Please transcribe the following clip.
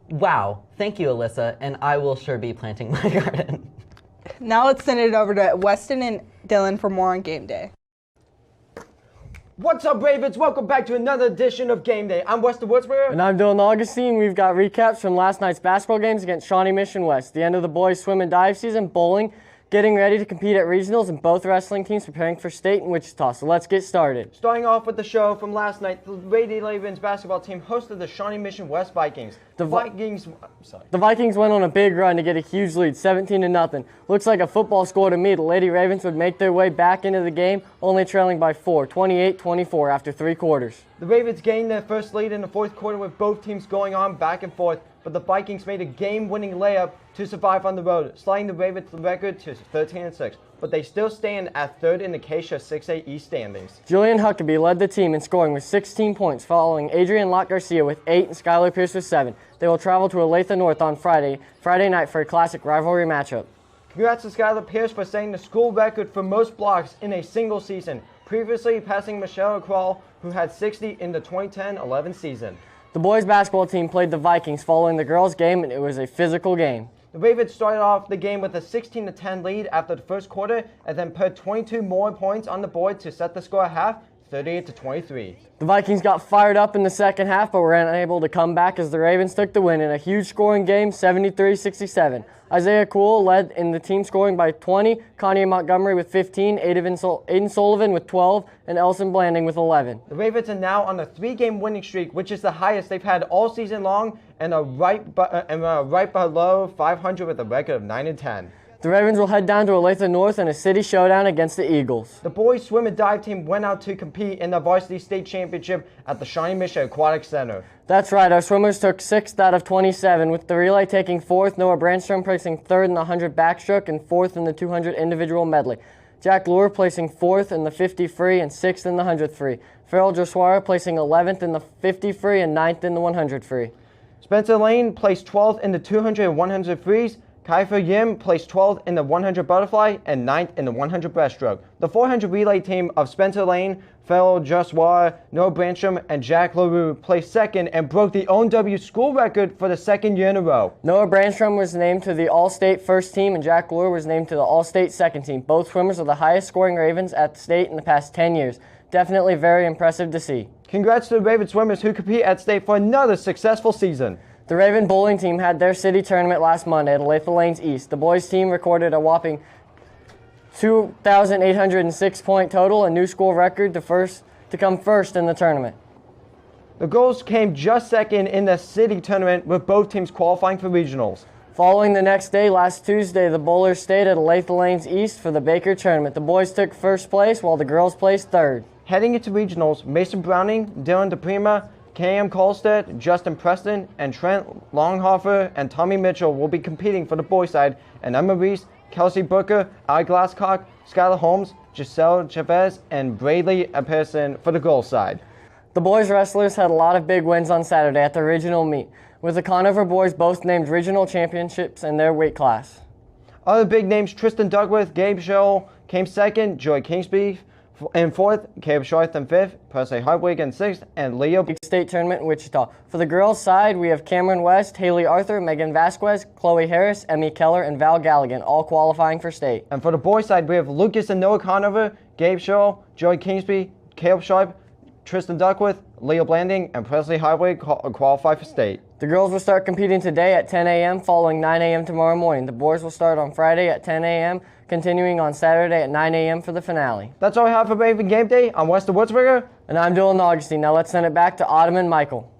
Wow, thank you, Alyssa, and I will sure be planting my garden. Now let's send it over to Weston and Dylan for more on game day. What's up, Ravens? Welcome back to another edition of Game Day. I'm Weston Woodsburger. And I'm Dylan Augustine. We've got recaps from last night's basketball games against Shawnee Mission West, the end of the boys' swim and dive season, bowling, getting ready to compete at regionals, and both wrestling teams preparing for state in Wichita. So let's get started. Starting off with the show from last night, the Lady Ravens basketball team hosted the Shawnee Mission West Vikings. The Vikings went on a big run to get a huge lead, 17-0. Looks like a football score to me. The Lady Ravens would make their way back into the game, only trailing by 4, 28-24 after 3 quarters. The Ravens gained their first lead in the fourth quarter with both teams going on back and forth, but the Vikings made a game-winning layup to survive on the road, sliding the Ravens' record to 13-6. But they still stand at third in the Acacia 6A East standings. Julian Huckabee led the team in scoring with 16 points, following Adrian Locke Garcia with 8 and Skylar Pierce with 7. They will travel to Olathe North on Friday night for a classic rivalry matchup. Congrats to Skylar Pierce for setting the school record for most blocks in a single season, previously passing Michelle Crawl, who had 60 in the 2010-11 season. The boys' basketball team played the Vikings following the girls' game, and it was a physical game. The Ravens started off the game with a 16-10 lead after the first quarter and then put 22 more points on the board to set the score at half, 38-23. The Vikings got fired up in the second half, but were unable to come back as the Ravens took the win in a huge scoring game, 73-67. Isaiah Cool led in the team scoring by 20, Connie Montgomery with 15, Aiden Sullivan with 12, and Elson Blanding with 11. The Ravens are now on a 3-game winning streak, which is the highest they've had all season long, and are right below 500 with a record of 9-10. The Ravens will head down to Olathe North in a city showdown against the Eagles. The boys' swim and dive team went out to compete in the varsity state championship at the Shawnee Mission Aquatic Center. That's right, our swimmers took 6th out of 27, with the relay taking 4th, Noah Brandstrom placing 3rd in the 100 backstroke and 4th in the 200 individual medley. Jack Lure placing 4th in the 50 free and 6th in the 100 free. Farrell Joshua placing 11th in the 50 free and 9th in the 100 free. Spencer Lane placed 12th in the 200 and 100 frees. Kaifa Yim placed 12th in the 100 butterfly and 9th in the 100 breaststroke. The 400 relay team of Spencer Lane, Farrell Joshua, Noah Brancham, and Jack LaRue placed 2nd and broke the ONW school record for the 2nd year in a row. Noah Branstrom was named to the All-State first team, and Jack Lure was named to the All-State second team. Both swimmers are the highest scoring Ravens at the state in the past 10 years. Definitely very impressive to see. Congrats to the Raven swimmers who compete at state for another successful season. The Raven bowling team had their city tournament last Monday at Olathe Lanes East. The boys team recorded a whopping 2,806 point total, a new school record to come first in the tournament. The girls came just 2nd in the city tournament, with both teams qualifying for regionals. Following the next day, last Tuesday, the bowlers stayed at Olathe Lanes East for the Baker tournament. The boys took 1st place while the girls placed 3rd. Heading into regionals, Mason Browning, Dylan DePrima, Cam Colstead, Justin Preston, and Trent Longhofer and Tommy Mitchell will be competing for the boys' side, and Emma Reese, Kelsey Booker, Ali Glasscock, Skylar Holmes, Giselle Chavez, and Bradley Pearson for the girls' side. The boys wrestlers had a lot of big wins on Saturday at the regional meet, with the Conover boys both named regional championships in their weight class. Other big names: Tristan Dugworth, Gabe Scholl came 2nd, Joy Kingsby in 4th, Caleb Sharth in 5th, Presley Hardwig in 6th, and Leo State Tournament in Wichita. For the girls' side, we have Cameron West, Haley Arthur, Megan Vasquez, Chloe Harris, Emmy Keller, and Val Galligan, all qualifying for state. And for the boys' side, we have Lucas and Noah Conover, Gabe Scholl, Joy Kingsby, Caleb Sharp, Tristan Duckworth, Leo Blanding, and Presley Hardwig qualify for state. The girls will start competing today at 10 a.m., following 9 a.m. tomorrow morning. The boys will start on Friday at 10 a.m., continuing on Saturday at 9 a.m. for the finale. That's all we have for Raven Game Day. I'm Weston Woodsburger. And I'm Dylan Augustine. Now let's send it back to Autumn and Michael.